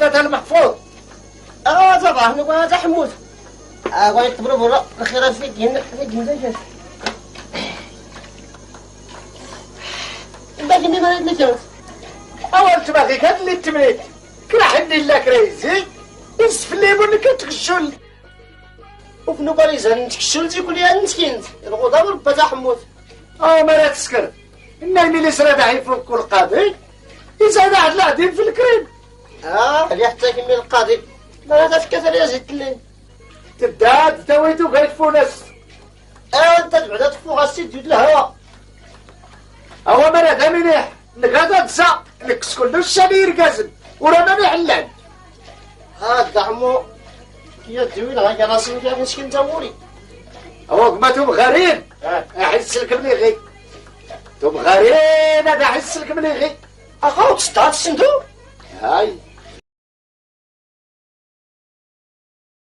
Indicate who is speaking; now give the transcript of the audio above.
Speaker 1: هذا المحفوظ.
Speaker 2: طبعا هذا حمود. ويعتبروا برا الخيرات فيك هنا فيك مزاجات. باقي ما مريض لك
Speaker 1: اول تباغيك هاد اللي تمريت كرا حدي الله كريزي نصف الليمون كتغشل
Speaker 2: وفي نوباريزا نتكشل تيقول لي مسكين الغدا وربا تاع حمود.
Speaker 1: ما لا تسكر النايم اللي سرى داعي فوق القاضي يزاد عاد العديم في الكريم.
Speaker 2: اللي حتى كمي القاضي ما هذا كثر يا زيد الليل
Speaker 1: تبدا تداويتو كيتفونس.
Speaker 2: انت بعدا تفوق السيد جود الهواء.
Speaker 1: هو مرة مليح انك هذا تسا لك كل الشبير قازم ورانا محلان.
Speaker 2: هاك عمو يا دويل هاك راسي كيف مسكين تاوري.
Speaker 1: هو ما توم غريب احس لك مليغي توم غريب هذا احس لك مليغي.
Speaker 2: اخوك ستات الصندوق
Speaker 1: هاي